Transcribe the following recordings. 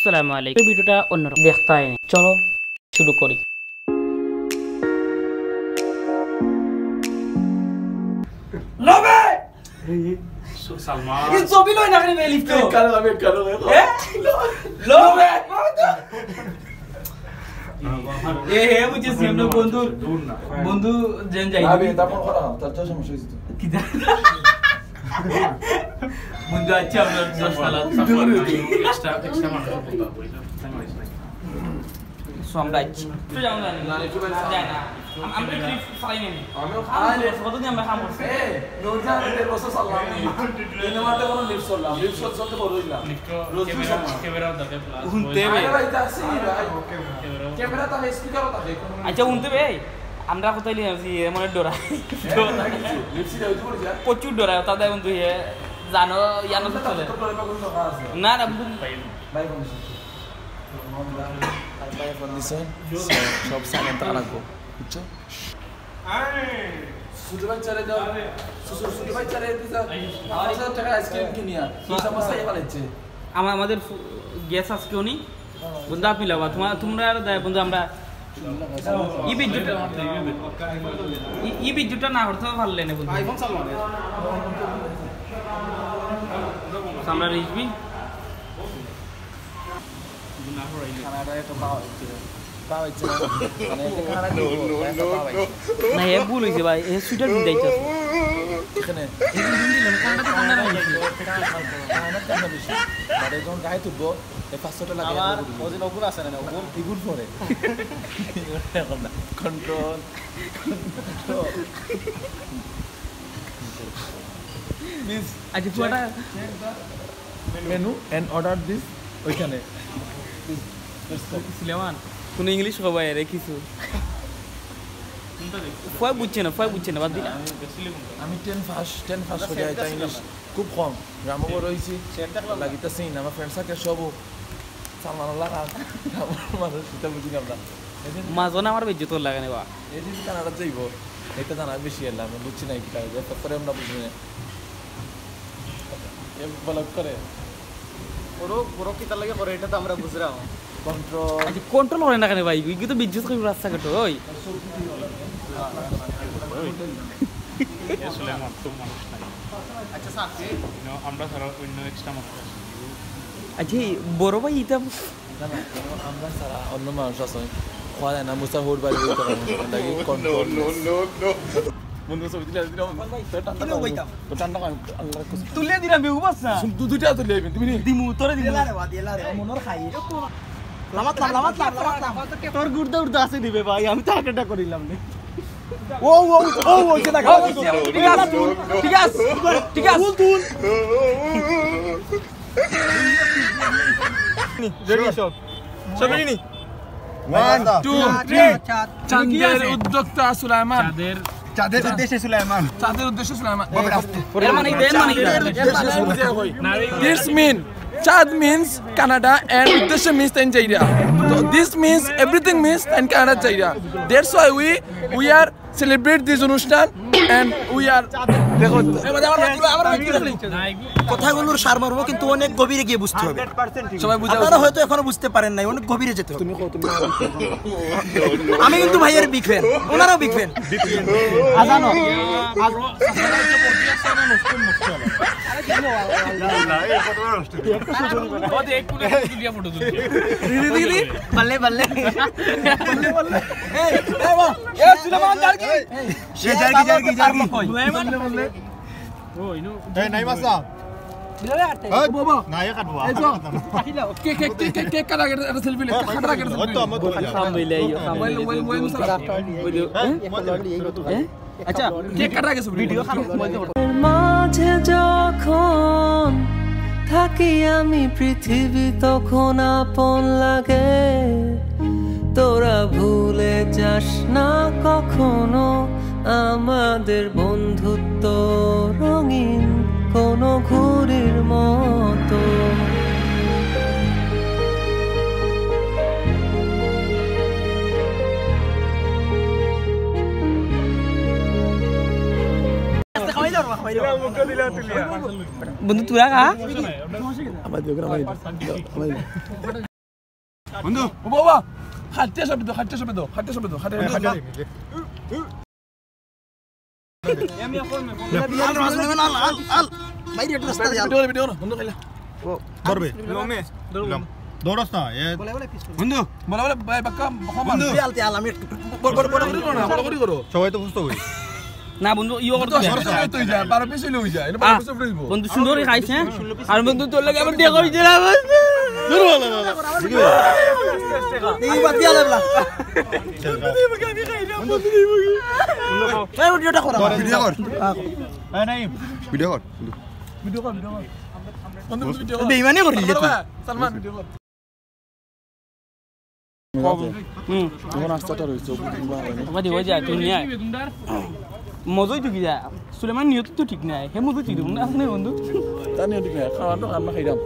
আসসালামু আলাইকুম। ভিডিওটা অন্যরকম দেখতে হয়নি, চলো শুরু করি। বন্ধু জেন যাই বন্ধু আচ্ছা আমরা আমরা কোথায় মনে ডোরা প্রচুর ডোরায় তাদের বন্ধু জানো ইয়ানো চলে না না সব সাইলেন্ট রাখবো বুঝছো ছোট বাচ্চারে দাও ছোট বাচ্চারে দিছা আমার সাথে টাকা আইসক্রিম কিনিয়া কি সমস্যা হয়েছে আমাদের গ্যাস আজকে উনি বন্ধু আপনি লাবা তোমরা আর দেয় বন্ধু আমরা ই বিদ্যুৎটা না করতে ভালো লাগে না বন্ধু আইফোন চালানো আমরা রিজবি না এ ভুল হয়েছে ভাই এ সুইটার দিন যাইছে এখানে যখন গায়ে তুলবো এই 500 টাকা লাগে আমার ওজন ওগুলো আছে না ওগুলো ফিগুর পরে কন্ট্রোল প্লিজ আচ্ছা পুরোটা মেনু এন্ড অর্ডার দিস ওইখানে সুলেমান কোন ইংলিশ কবাই রে কিছু ফয় বুঝছে না বাদ দিন আমি 10 ফার্স্ট হয়ে যাইতা ইংলিশ খুব কম গ্রামে বড় হইছি লাগিতাছি না আমার ফ্রেন্ড সার্কেল সব সালমান লাগা মানুষ সেটা বুঝি না মাজন আমার বেজ্জত লাগে না বা এই দিন কানাডা যাইবো এটা জানা বেশি এলাম আমি বুঝছি না কি কাজ তারপরে আমরা বুঝি না এ ব্লক করে পুরো কি তার লাগে করে এটা তো আমরা বুঝরাম কন্ট্রোল আচ্ছা কন্ট্রোল হয় না কেন ভাই কি তো বিদ্যুৎ কই রাস্তা কাটো ওই আসলে আমার তো মানুষ নাই আচ্ছা স্যার আমরা সারা অন্য এক্সট্রা মানুষ আছে আচ্ছা বড় ভাই এটা না আমরা সারা অন্য মানুষ আছে খাওয়া যায় না মুসা হোড বাড়ি হইতে পারে লাগে কন্ট্রোল নো বন্ধু সব দিলা দিলাম ঠান্ডা হইতাম তো ঠান্ডা আল্লাহর কসম তুলে দিলাম বেউ বাস না দুইটা তুলে তুমি দিমু তোরে দিমু দিলারে মনর খাই লামাত তোর গুড়দা উড়দা আছে দিবে ভাই আমি তো হার্ট করিলাম না ও সেটা খাও ঠিক আছে তুল রেডি সব রেডি 1 2 3 চাঁদের উদ্যোক্তা সুলাইমান চাঁদের উদ্দেশ্যে Sulaiman This means Chad means Canada and uddeshya means Nigeria. So this means everything means and Canada Nigeria. That's why we are celebrate this অনুষ্ঠান and we are দেখো কথাগুলোর সারমর্ম কিন্তু অনেক গভীরে গিয়ে বুঝতে হবে সবাই বুঝা আপনারা হয়তো এখনো বুঝতে পারেন নাই অনেক গভীরে যেতে হবে আমি কিন্তু ভাইয়ের বিগ ফ্যান ওনারও বিগ ফ্যান আজানো বল্লে মাঝে যখন থাকি আমি পৃথিবী তখন আপন লাগে তোরা ভুলে যাস না কখনো আমাদের বন্ধুত্ব রঙিন কোনো ঘুড়ির মতো বন্ধু তুরা খা বন্ধু বাবা খাটতে সবে দাও ভিডিও বন্ধু খাইলা ধরবে দৌড়স না বন্ধু বলা ভাই বাক্কা বন্ধু আমি বড় করো সবাই তো বুঝতে হবে না বন্ধু ইও করতে তুই যা 12 পিস লই যা এটা 12 পিস ফ্রিজবো বন্ধু সুন্দর খাইছে আর বন্ধু তোর লাগে আবার দিয়ে কইছে না এই বাদ দিয়া লাগলা এই ভিডিওটা কর এই নাই ভিডিও কর বন্ধু ভিডিও বেইমানি করলি তুই সালমান ভিডিও কর তোমার রাস্তাটা রইছে বাবা দি হয়ে যায় তুই নিয়ে মজই তো কি যায় সুলেমান নিয়ত তো ঠিক নাই হে মজই ঠিক না আসলে বন্ধু তা নিয়ে ঠিক খাওয়া তো আমরা খাইলাম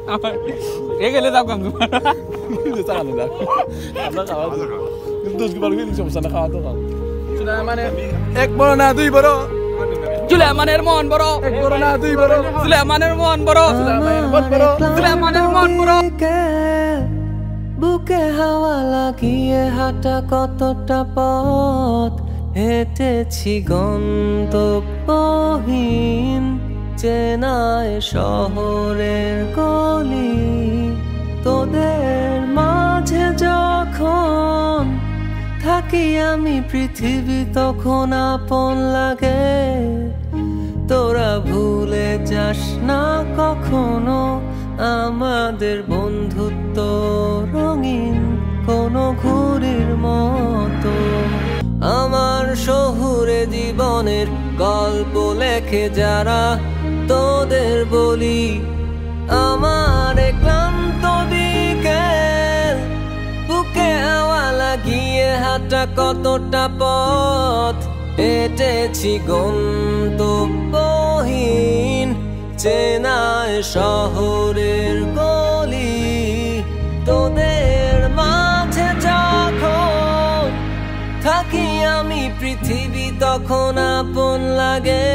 এ গেলে যাও কাম চালানো না আমরা খাওয়া কিন্তু 10 বার গিয়ে সমস্যা না খাওয়া তো মানে এক বড় না দুই বড় সুলেমানের মন বড় এক বড় না দুই বড় সুলেমানের মন বড় সুলেমানের মন বড় বুকে হাওয়া লাগিয়ে হাঁটা কতটা পথ হেঁটেছি গন্তব্যহীন চেনায় শহরের গলি তোদের মাঝে যখন থাকি আমি পৃথিবী তখন আপন লাগে তোরা ভুলে যাস না কখনো আমাদের বন্ধুত্ব রঙিন কোনো ঘুড়ির মতো আমার শহুরে জীবনের গল্প লেখে যারা তোদের বলি আমার ক্লান্ত বিকেল বুকে হাওয়া লাগিয়ে হাঁটা কতটা পথ হেঁটেছি গন্তব্যহীন চেনায় শহরের গলি তোদের মাঝে যখন থাকি আমি পৃথিবী তখন আপন লাগে